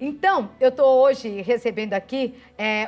Então, eu estou hoje recebendo aqui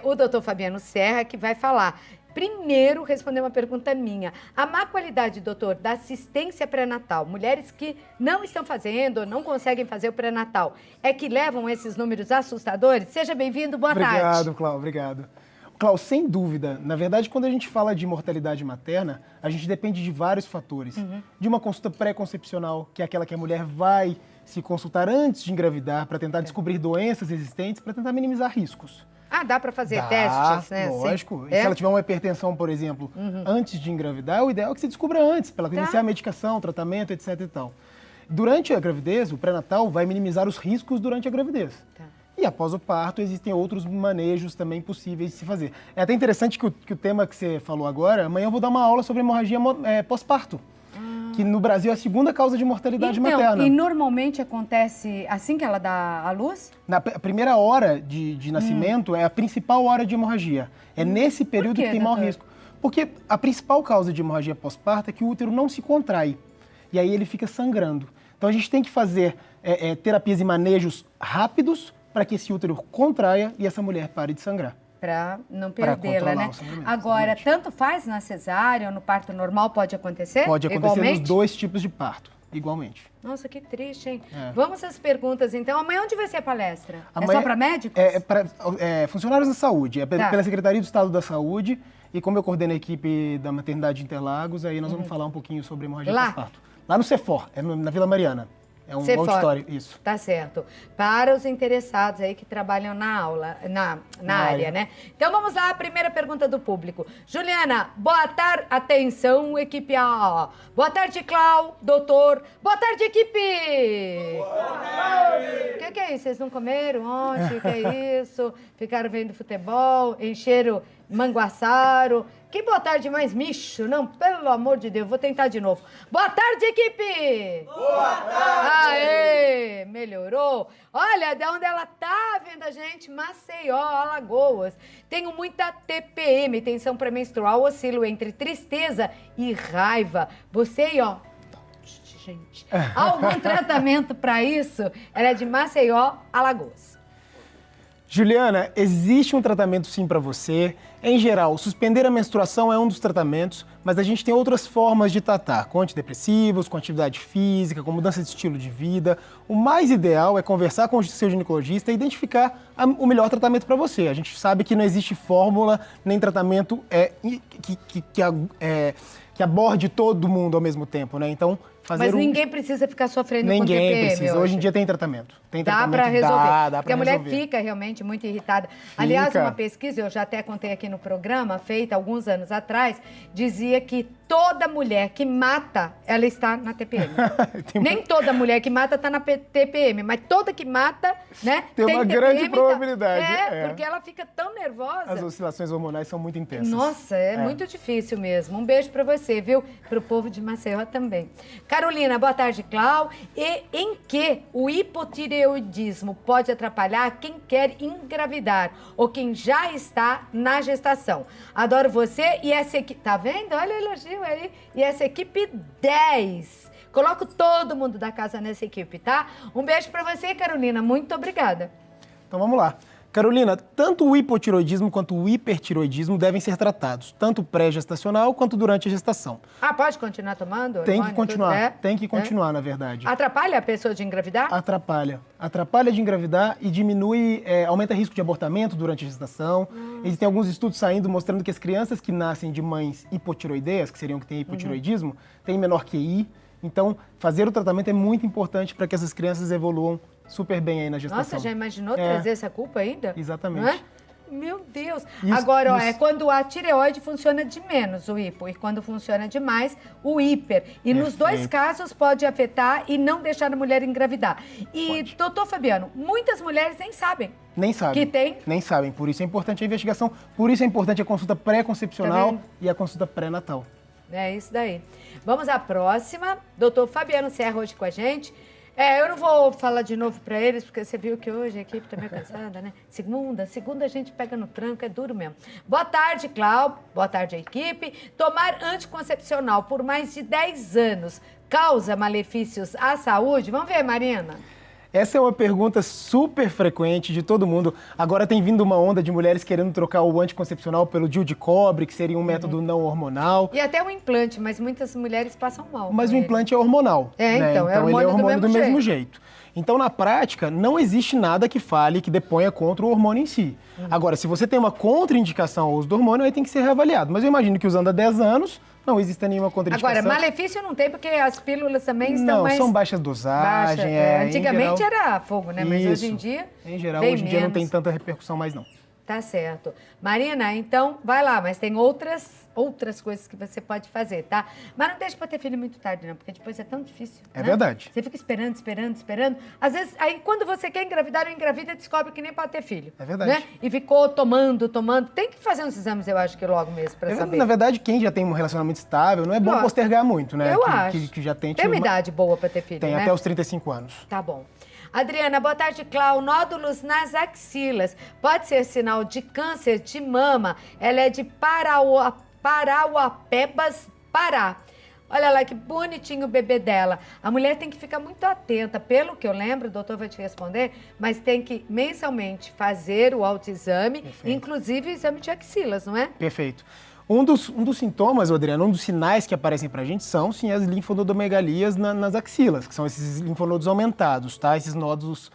o doutor Fabiano Serra, que vai falar. Primeiro, responder uma pergunta minha. A má qualidade, doutor, da assistência pré-natal, mulheres que não estão fazendo, não conseguem fazer o pré-natal, é que levam esses números assustadores? Seja bem-vindo, boa tarde. Obrigado, Cláudio, obrigado. Cláudio, sem dúvida, na verdade, quando a gente fala de mortalidade materna, a gente depende de vários fatores. De uma consulta pré-concepcional, que é aquela que a mulher vai se consultar antes de engravidar para tentar descobrir doenças existentes, para tentar minimizar riscos. Ah, dá para fazer testes, né? Lógico. Assim? E se ela tiver uma hipertensão, por exemplo, antes de engravidar, o ideal é que você descubra antes, para ela iniciar a medicação, tratamento, etc. e tal. Durante a gravidez, o pré-natal vai minimizar os riscos durante a gravidez. Tá. E após o parto, existem outros manejos também possíveis de se fazer. É até interessante que o tema que você falou agora, amanhã eu vou dar uma aula sobre hemorragia pós-parto. Que no Brasil é a segunda causa de mortalidade materna. E normalmente acontece assim que ela dá à luz? Na primeira hora de nascimento é a principal hora de hemorragia. É nesse período que tem maior risco. Porque a principal causa de hemorragia pós-parto é que o útero não se contrai. E aí ele fica sangrando. Então a gente tem que fazer terapias e manejos rápidos para que esse útero contraia e essa mulher pare de sangrar. Para não perdê-la, né? Agora, tanto faz na cesárea ou no parto normal, pode acontecer? Pode acontecer nos dois tipos de parto, igualmente. Nossa, que triste, hein? Vamos às perguntas, então. Amanhã onde vai ser a palestra? Amanhã, é só para médicos? É para funcionários da saúde, pela Secretaria do Estado da Saúde. E como eu coordeno a equipe da Maternidade de Interlagos, aí nós vamos falar um pouquinho sobre hemorragia pós-parto. Lá no CEFOR, na Vila Mariana. É um auditório, isso. Tá certo. Para os interessados aí que trabalham na aula, na área, né? Então vamos lá, a primeira pergunta do público. Juliana, boa tarde. Atenção, equipe A. Boa tarde, Clau, doutor. Boa tarde, equipe. Boa tarde. O que é isso? Vocês não comeram ontem? O que é isso? Ficaram vendo futebol, encheram manguaçaram. Que boa tarde mais micho, não, pelo amor de Deus, vou tentar de novo. Boa tarde, equipe! Boa tarde! Aê, melhorou. Olha, de onde ela tá vendo a gente, Maceió, Alagoas. Tenho muita TPM, tensão pré-menstrual, oscilo entre tristeza e raiva. Você aí, ó, gente, algum tratamento para isso? Ela é de Maceió, Alagoas. Juliana, existe um tratamento sim para você. Em geral, suspender a menstruação é um dos tratamentos, mas a gente tem outras formas de tratar, com antidepressivos, com atividade física, com mudança de estilo de vida. O mais ideal é conversar com o seu ginecologista e identificar o melhor tratamento para você. A gente sabe que não existe fórmula nem tratamento que aborde todo mundo ao mesmo tempo, né? Então, mas ninguém precisa ficar sofrendo com TPM. Ninguém precisa. Hoje em dia tem tratamento. Dá para resolver. Porque a mulher fica realmente muito irritada. Aliás, uma pesquisa, eu já até contei aqui no programa, feita alguns anos atrás, dizia que toda mulher que mata, ela está na TPM. Nem toda mulher que mata está na TPM, mas toda que mata, né? Tem uma grande probabilidade. Porque ela fica tão nervosa. As oscilações hormonais são muito intensas. Nossa, é muito difícil mesmo. Um beijo para você, viu? Para o povo de Maceió também. Carolina, boa tarde, Clau. E em que o hipotireoidismo pode atrapalhar quem quer engravidar ou quem já está na gestação? Adoro você e essa equipe... Tá vendo? Olha o elogio aí. E essa equipe 10. Coloco todo mundo da casa nessa equipe, tá? Um beijo pra você, Carolina. Muito obrigada. Então vamos lá. Carolina, tanto o hipotireoidismo quanto o hipertireoidismo devem ser tratados, tanto pré-gestacional quanto durante a gestação. Ah, pode continuar tomando? Tem que continuar, tem que continuar, na verdade. Atrapalha a pessoa de engravidar? Atrapalha. Atrapalha de engravidar e diminui, aumenta o risco de abortamento durante a gestação. Existem alguns estudos saindo mostrando que as crianças que nascem de mães hipotireoideias, que seriam que têm hipotireoidismo, têm menor QI. Então, fazer o tratamento é muito importante para que essas crianças evoluam super bem aí na gestação. Nossa, já imaginou trazer essa culpa ainda? Exatamente. Não é? Meu Deus. Agora, ó, é quando a tireoide funciona de menos, o hipo, e quando funciona demais, o hiper. E nos dois casos pode afetar e não deixar a mulher engravidar. E, doutor Fabiano, muitas mulheres nem sabem. Nem sabem. Que tem. Nem sabem. Por isso é importante a investigação, por isso é importante a consulta pré-concepcional e a consulta pré-natal. É isso daí. Vamos à próxima. Doutor Fabiano Serra hoje com a gente. Eu não vou falar de novo para eles, porque você viu que hoje a equipe está meio cansada, né? Segunda a gente pega no tranco, é duro mesmo. Boa tarde, Cláudio. Boa tarde, equipe. Tomar anticoncepcional por mais de 10 anos causa malefícios à saúde? Vamos ver, Marina. Essa é uma pergunta super frequente de todo mundo. Agora tem vindo uma onda de mulheres querendo trocar o anticoncepcional pelo DIU de cobre, que seria um método não hormonal. E até o implante, mas muitas mulheres passam mal. Mas o implante é hormonal. Né? Então ele é hormônio do mesmo jeito. Então, na prática, não existe nada que fale, que deponha contra o hormônio em si. Agora, se você tem uma contraindicação ao uso do hormônio, aí tem que ser reavaliado. Mas eu imagino que usando há 10 anos, não existe nenhuma contraindicação. Agora, malefício não tem, porque as pílulas também estão mais... Não, são baixas dosagens. Antigamente geral... era fogo, né? Mas hoje em dia, em geral, bem hoje em dia menos. não tem tanta repercussão mais, não. Tá certo. Marina, então, vai lá, mas tem outras coisas que você pode fazer, tá? Mas não deixa pra ter filho muito tarde, não, porque depois é tão difícil. É verdade. Você fica esperando. Às vezes, aí quando você quer engravidar, não engravida, descobre que nem pode ter filho. É verdade. Né? E ficou tomando. Tem que fazer uns exames, eu acho que logo mesmo, pra saber. Na verdade, quem já tem um relacionamento estável, não é bom postergar muito, né? Eu acho. Que já tem uma idade boa pra ter filho, tem né? até os 35 anos. Tá bom. Adriana, boa tarde, Clau. Nódulos nas axilas. Pode ser sinal de câncer de mama. Ela é de Parauapebas, Pará. Olha lá que bonitinho o bebê dela. A mulher tem que ficar muito atenta. Pelo que eu lembro, o doutor vai te responder, mas tem que mensalmente fazer o autoexame, inclusive o exame de axilas, não é? Perfeito. Um dos sintomas, Adriana, um dos sinais que aparecem pra gente são, sim, as linfonodomegalias nas axilas, que são esses linfonodos aumentados, tá? Esses nódulos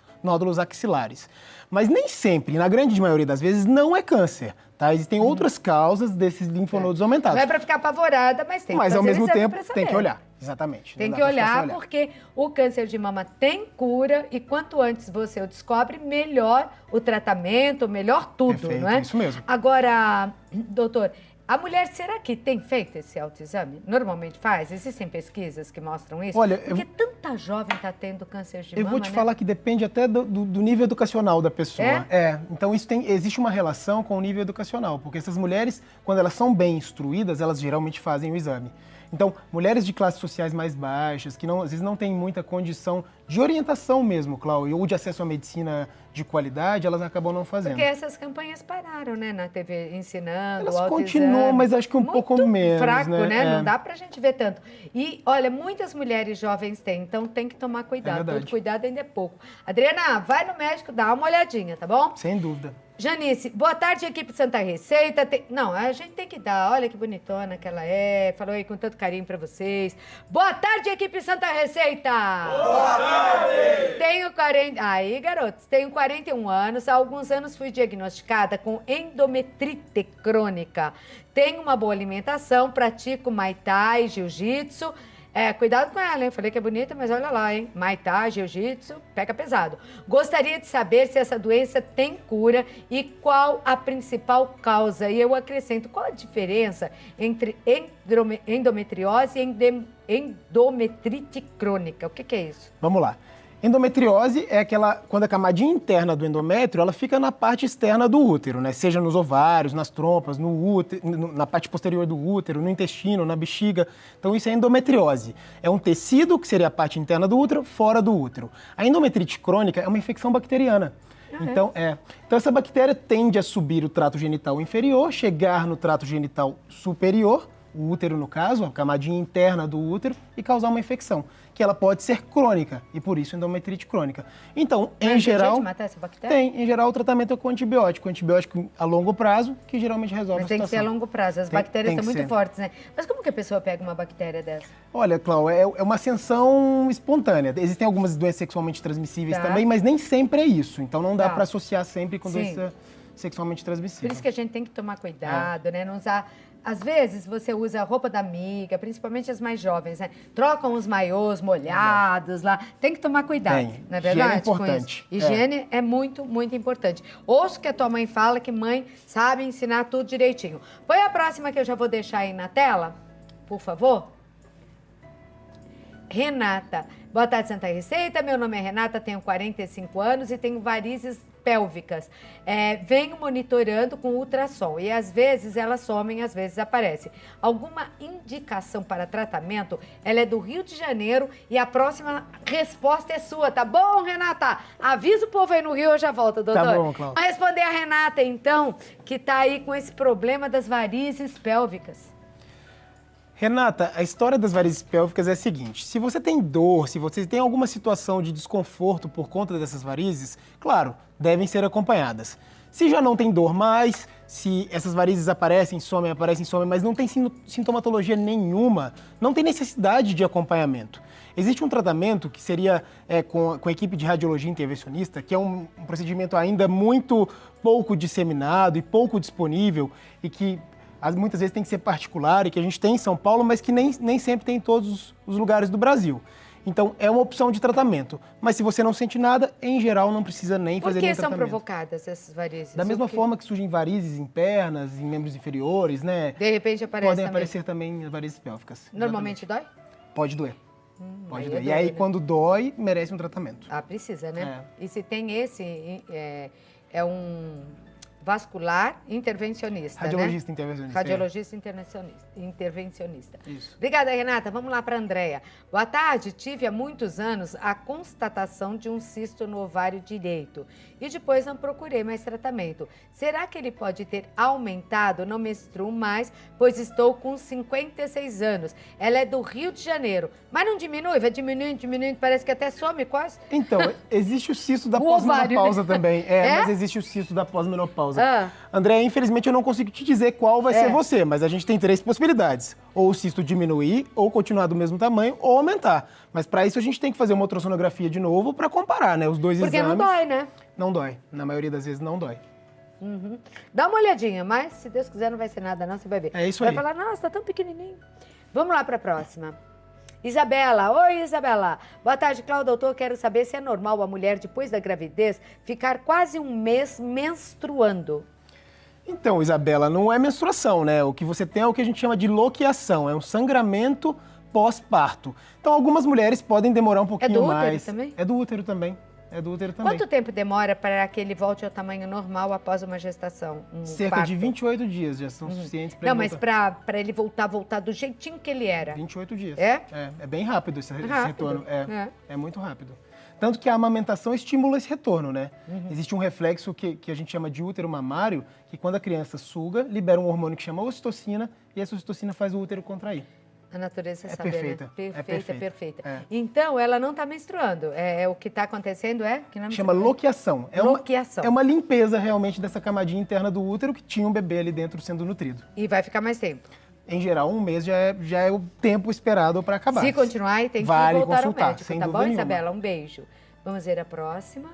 axilares. Mas nem sempre, na grande maioria das vezes, não é câncer, tá? Existem outras causas desses linfonodos aumentados. Não é pra ficar apavorada, mas tem que fazer ao mesmo exame tempo, pra saber. tem que olhar. Exatamente. Tem que olhar porque o câncer de mama tem cura e quanto antes você o descobre, melhor o tratamento, melhor tudo, Perfeito, não é? isso mesmo. Agora, doutor, a mulher, será que tem feito esse autoexame? Normalmente faz? Existem pesquisas que mostram isso? Olha, porque tanta jovem está tendo câncer de mama, Eu vou te falar que depende até do nível educacional da pessoa. Então, existe uma relação com o nível educacional, porque essas mulheres, quando elas são bem instruídas, elas geralmente fazem o exame. Então, mulheres de classes sociais mais baixas, que às vezes não têm muita condição de orientação mesmo, Cláudio, ou de acesso à medicina de qualidade, elas acabam não fazendo. Porque essas campanhas pararam, né, na TV, ensinando elas o autoexame. continuam, mas acho que um pouco menos, fraco, né? Não É. dá pra gente ver tanto. E, olha, muitas mulheres jovens têm, então tem que tomar cuidado. verdade. Todo cuidado ainda é pouco. Adriana, vai no médico, dá uma olhadinha, tá bom? Sem dúvida. Janice, boa tarde, equipe Santa Receita. Não, a gente tem que dar. Olha que bonitona que ela é. Falou aí com tanto carinho pra vocês. Boa tarde, equipe Santa Receita. Boa tarde. Tenho 40... Aí, garotos, tenho 41 anos. Há alguns anos fui diagnosticada com endometrite crônica. Tenho uma boa alimentação, pratico Muay Thai, Jiu-Jitsu. Cuidado com ela, hein? Falei que é bonita, mas olha lá, hein? Muay Thai, Jiu-Jitsu, pega pesado. Gostaria de saber se essa doença tem cura e qual a principal causa. E eu acrescento, qual a diferença entre endometriose e endometrite crônica? O que é isso? Vamos lá. Endometriose é quando a camadinha interna do endométrio, ela fica na parte externa do útero, né? Seja nos ovários, nas trompas, no útero, na parte posterior do útero, no intestino, na bexiga. Então isso é endometriose. É um tecido, que seria a parte interna do útero, fora do útero. A endometrite crônica é uma infecção bacteriana. Então essa bactéria tende a subir o trato genital inferior, chegar no trato genital superior, o útero no caso, a camadinha interna do útero, e causar uma infecção, que ela pode ser crônica, e por isso endometrite crônica. Então, em geral... Tem jeito de matar essa bactéria? Tem. Em geral, o tratamento é com antibiótico. Antibiótico a longo prazo, que geralmente resolve Mas a tem que situação. ser a longo prazo. As bactérias estão muito fortes, né? Mas como que a pessoa pega uma bactéria dessa? Olha, Cláudia, é uma ascensão espontânea. Existem algumas doenças sexualmente transmissíveis também, mas nem sempre é isso. Então não dá para associar sempre com doença sexualmente transmissível. Por isso que a gente tem que tomar cuidado, né? Não usar... Às vezes você usa a roupa da amiga, principalmente as mais jovens, né? Trocam os maiôs molhados lá. Tem que tomar cuidado, não é verdade? Higiene é importante. Higiene é muito, muito importante. Ouço que a tua mãe fala que mãe sabe ensinar tudo direitinho. Põe a próxima que eu já vou deixar aí na tela, por favor. Renata. Boa tarde, Santa Receita. Meu nome é Renata, tenho 45 anos e tenho varizes pélvicas. Venho monitorando com ultrassom e às vezes elas somem, às vezes aparecem. Alguma indicação para tratamento? Ela é do Rio de Janeiro e a próxima resposta é sua, tá bom, Renata? Avisa o povo aí no Rio, eu já volto, doutor. Tá bom, Cláudia. Vamos responder a Renata, então, que tá aí com esse problema das varizes pélvicas. Renata, a história das varizes pélvicas é a seguinte: se você tem dor, se você tem alguma situação de desconforto por conta dessas varizes, claro, devem ser acompanhadas. Se já não tem dor mais, se essas varizes aparecem, somem, mas não tem sintomatologia nenhuma, não tem necessidade de acompanhamento. Existe um tratamento que seria com a equipe de radiologia intervencionista, que é um procedimento ainda muito pouco disseminado e pouco disponível e que muitas vezes tem que ser particular e que a gente tem em São Paulo, mas que nem sempre tem em todos os lugares do Brasil. Então, é uma opção de tratamento. Mas se você não sente nada, em geral, não precisa nem fazer nenhum tratamento. Por que são provocadas essas varizes? Da mesma forma que surgem varizes em pernas, em membros inferiores, né? De repente aparece podem aparecer também varizes pélvicas. Normalmente dói? Pode doer. Pode doer. É E aí, né? quando dói, merece um tratamento. Ah, precisa, né? E se tem esse, é um vascular intervencionista, Radiologista né? intervencionista. Radiologista intervencionista. Isso. Obrigada, Renata. Vamos lá para a Andréia. Boa tarde. Tive há muitos anos a constatação de um cisto no ovário direito e depois não procurei mais tratamento. Será que ele pode ter aumentado? Não menstruo mais, pois estou com 56 anos. Ela é do Rio de Janeiro. Mas não diminui? Vai diminuindo, parece que até some quase. Então, existe o cisto da O ovário, pós-menopausa né? também. Mas existe o cisto da pós-menopausa. Ah. André, infelizmente eu não consigo te dizer qual vai ser você, mas a gente tem 3 possibilidades. Ou o cisto diminuir, ou continuar do mesmo tamanho, ou aumentar. Mas para isso a gente tem que fazer uma ultrassonografia de novo para comparar, né? Os dois exames. Porque não dói, né? Não dói. Na maioria das vezes não dói. Uhum. Dá uma olhadinha, mas se Deus quiser não vai ser nada não, você vai ver. É isso vai aí. Vai falar, nossa, tá tão pequenininho. Vamos lá para a próxima. Isabela, oi Isabela. Boa tarde, Cláudio, doutor, quero saber se é normal a mulher depois da gravidez ficar quase um mês menstruando. Então, Isabela, não é menstruação, né? O que você tem é o que a gente chama de loquiação, é um sangramento pós-parto. Então, algumas mulheres podem demorar um pouquinho mais. É do útero também? É do útero também. É do útero também. Quanto tempo demora para que ele volte ao tamanho normal após uma gestação? Cerca parto? de 28 dias já são suficientes para ele voltar. Não, mas para ele voltar do jeitinho que ele era. 28 dias. É? É bem rápido esse retorno. É muito rápido. Tanto que a amamentação estimula esse retorno, né? Existe um reflexo que a gente chama de útero mamário, que quando a criança suga, libera um hormônio que chama ocitocina, e essa ocitocina faz o útero contrair. A natureza sabe, perfeita. Né? Perfeita. É. Então, ela não está menstruando. O que está acontecendo que não chama loquiação. Loquiação. É uma limpeza realmente dessa camadinha interna do útero que tinha um bebê ali dentro sendo nutrido. E vai ficar mais tempo? Em geral, um mês já é o tempo esperado para acabar. Se continuar, tem que vale voltar consultar, ao médico, sem tá bom, dúvida nenhuma. Isabela? Um beijo. Vamos ver a próxima.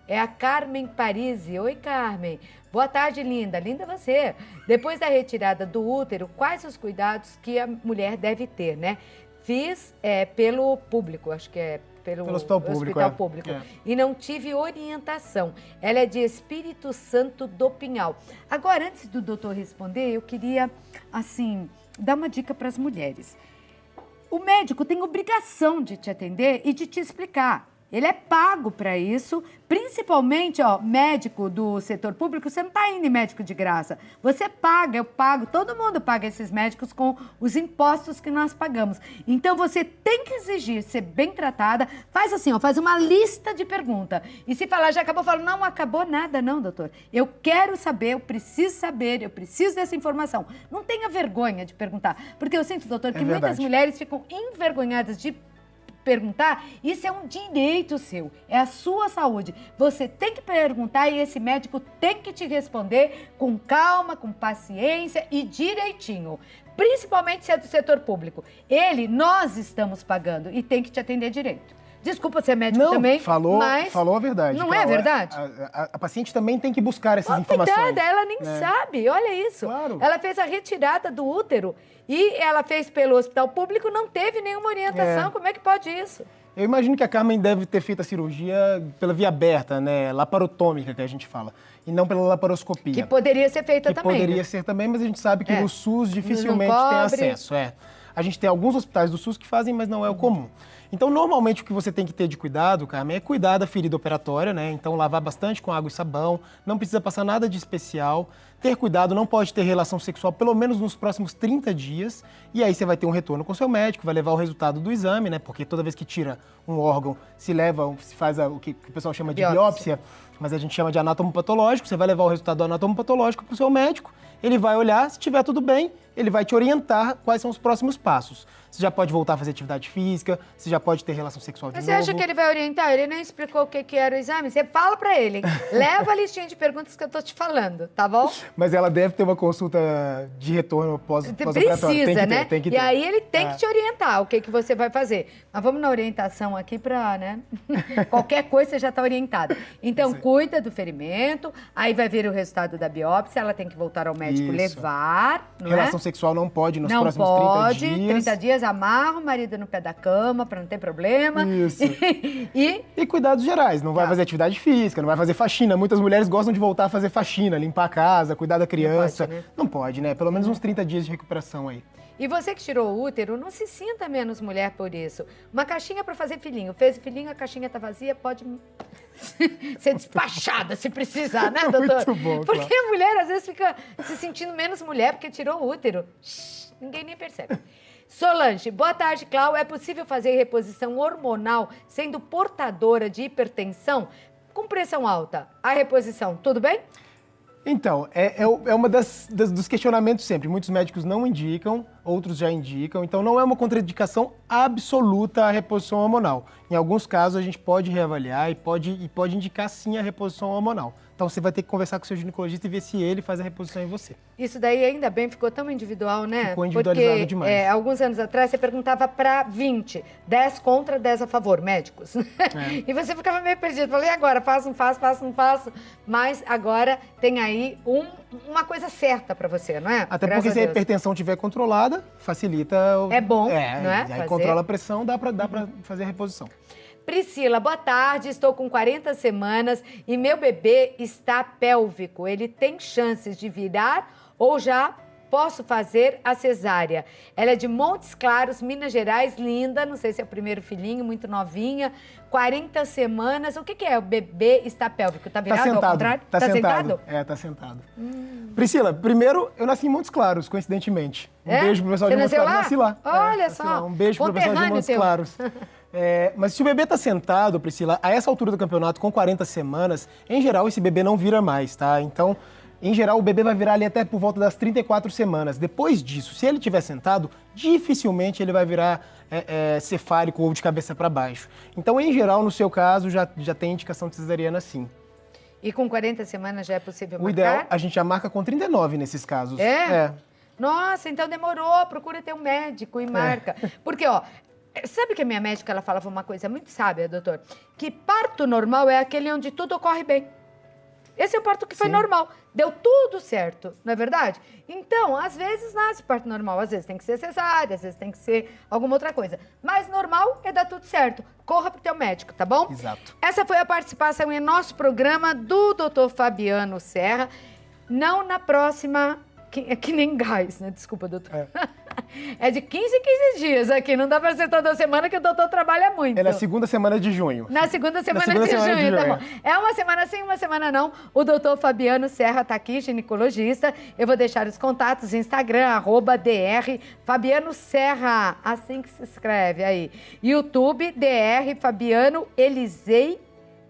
É a Carmen Parisi. Oi, Carmen. Boa tarde, linda. Linda você. Depois da retirada do útero, quais os cuidados que a mulher deve ter, né? Fiz pelo público, acho que é pelo hospital público. E não tive orientação. Ela é de Espírito Santo do Pinhal. Agora, antes do doutor responder, eu queria, assim, dar uma dica para as mulheres. O médico tem obrigação de te atender e de te explicar. Ele é pago para isso, principalmente, médico do setor público, você não está indo em médico de graça. Você paga, eu pago, todo mundo paga esses médicos com os impostos que nós pagamos. Então, você tem que exigir ser bem tratada. Faz assim, faz uma lista de perguntas. E se falar, já acabou, fala, não acabou nada não, doutor. Eu quero saber, eu preciso saber, eu preciso dessa informação. Não tenha vergonha de perguntar. Porque eu sinto, doutor, que muitas mulheres ficam envergonhadas de perguntar, isso é um direito seu, é a sua saúde. Você tem que perguntar e esse médico tem que te responder com calma, com paciência e direitinho. Principalmente se é do setor público. Nós estamos pagando e tem que te atender direito. Desculpa ser médico também, mas... falou a verdade. Não é verdade? A paciente também tem que buscar essas informações. Coitada, ela nem sabe, olha isso. Claro. Ela fez a retirada do útero e ela fez pelo hospital público, não teve nenhuma orientação. Como é que pode isso? Eu imagino que a Carmen deve ter feito a cirurgia pela via aberta, né, laparotômica, que a gente fala, e não pela laparoscopia. Que poderia ser feita também. Poderia ser também, mas a gente sabe que no SUS dificilmente não tem cobre. acesso. A gente tem alguns hospitais do SUS que fazem, mas não é o comum. Então, normalmente, o que você tem que ter de cuidado, Carmen, é cuidar da ferida operatória, né? Então, lavar bastante com água e sabão, não precisa passar nada de especial. Ter cuidado, não pode ter relação sexual pelo menos nos próximos 30 dias. E aí você vai ter um retorno com o seu médico, vai levar o resultado do exame, né? Porque toda vez que tira um órgão, se faz o que o pessoal chama de biópsia, mas a gente chama de anatomopatológico. Você vai levar o resultado do anatomopatológico para o seu médico, ele vai olhar, se tiver tudo bem, ele vai te orientar quais são os próximos passos. Você já pode voltar a fazer atividade física, você já pode ter relação sexual de novo. Mas você acha que ele vai orientar? Ele nem explicou o que era o exame. Você fala pra ele. Leva a listinha de perguntas que eu tô te falando, tá bom? Mas ela deve ter uma consulta de retorno pós-operatório. Precisa, né? Tem que ter. E aí ele tem que te orientar o que você vai fazer. Mas vamos na orientação aqui pra, né? Qualquer coisa você já tá orientada. Então, cuida do ferimento, aí vai ver o resultado da biópsia, ela tem que voltar ao médico levar, não Relação sexual não pode nos próximos 30 dias. 30 dias, amarra o marido no pé da cama pra não ter problema. Isso. E cuidados gerais, não vai fazer atividade física, não vai fazer faxina. Muitas mulheres gostam de voltar a fazer faxina, limpar a casa, cuidar da criança. Não pode, né? Pelo menos uns 30 dias de recuperação aí. E você que tirou o útero, não se sinta menos mulher por isso. Uma caixinha para fazer filhinho. Fez filhinho, a caixinha tá vazia, pode ser despachada se precisar, né, doutor? Muito bom, porque claro. a mulher às vezes fica se sentindo menos mulher porque tirou o útero. Ninguém nem percebe. Solange, boa tarde, Clau. É possível fazer reposição hormonal sendo portadora de hipertensão com pressão alta? A reposição, tudo bem? Então, é uma dos questionamentos sempre. Muitos médicos não indicam, outros já indicam. Então, não é uma contraindicação absoluta a reposição hormonal. Em alguns casos, a gente pode reavaliar e pode indicar, sim, a reposição hormonal. Então, você vai ter que conversar com o seu ginecologista e ver se ele faz a reposição em você. Isso daí, ainda bem, ficou tão individual, né? Ficou individualizado porque, demais. Alguns anos atrás, você perguntava para 20, 10 contra, 10 a favor, médicos. E você ficava meio perdido. Falei, agora, faço, não faço, faço, não faço. Mas agora tem aí uma coisa certa para você, não é? Até porque se a hipertensão estiver controlada, facilita. É bom, não é? Aí controla a pressão, dá para fazer a reposição. Priscila, boa tarde, estou com 40 semanas e meu bebê está pélvico. Ele tem chances de virar ou já posso fazer a cesárea? Ela é de Montes Claros, Minas Gerais, linda, não sei se é o primeiro filhinho, muito novinha, 40 semanas. O que é? O bebê está pélvico? Está virado ao contrário? Tá sentado? Tá sentado. Priscila, primeiro, eu nasci em Montes Claros, coincidentemente. Um beijo pro pessoal de Montes Claros. Nasci lá. Olha só. Lá. Um beijo pro pessoal de Montes Claros. Mas se o bebê tá sentado, Priscila, a essa altura do campeonato, com 40 semanas, em geral, esse bebê não vira mais, tá? Então, em geral, o bebê vai virar ali até por volta das 34 semanas. Depois disso, se ele estiver sentado, dificilmente ele vai virar cefálico ou de cabeça para baixo. Então, em geral, no seu caso, já tem indicação de cesariana, sim. E com 40 semanas já é possível marcar? O ideal, a gente já marca com 39 nesses casos. Nossa, então demorou. Procura ter um médico e marca. Porque, ó, sabe que a minha médica, ela falava uma coisa muito sábia, doutor? Que parto normal é aquele onde tudo ocorre bem. Esse é o parto que foi normal. Deu tudo certo, não é verdade? Então, às vezes nasce parto normal, às vezes tem que ser cesárea, às vezes tem que ser alguma outra coisa. Mas normal é dar tudo certo. Corra pro teu médico, tá bom? Exato. Essa foi a participação em nosso programa do Dr. Fabiano Serra. Não na próxima... É que nem gás, né? Desculpa, doutor. É de 15 em 15 dias aqui. Não dá pra ser toda semana que o doutor trabalha muito. É na segunda semana de junho. Na segunda semana de junho, tá bom. É uma semana sim, uma semana não. O doutor Fabiano Serra tá aqui, ginecologista. Eu vou deixar os contatos, Instagram, @Dr. Fabiano Serra. Assim que se escreve aí. YouTube, Dr. Fabiano Elisei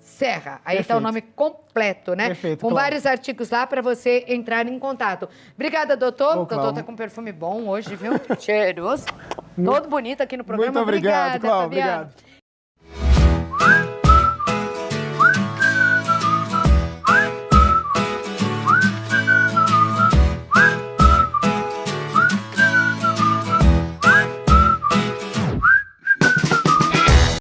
Serra. Aí está o nome completo, né? Perfeito, com vários artigos lá para você entrar em contato. Obrigada, doutor. O doutor tá com perfume bom hoje, viu? Cheiroso. Todo bonito aqui no programa. Muito obrigado, Obrigada, Cláudio. Fabiano. Obrigado.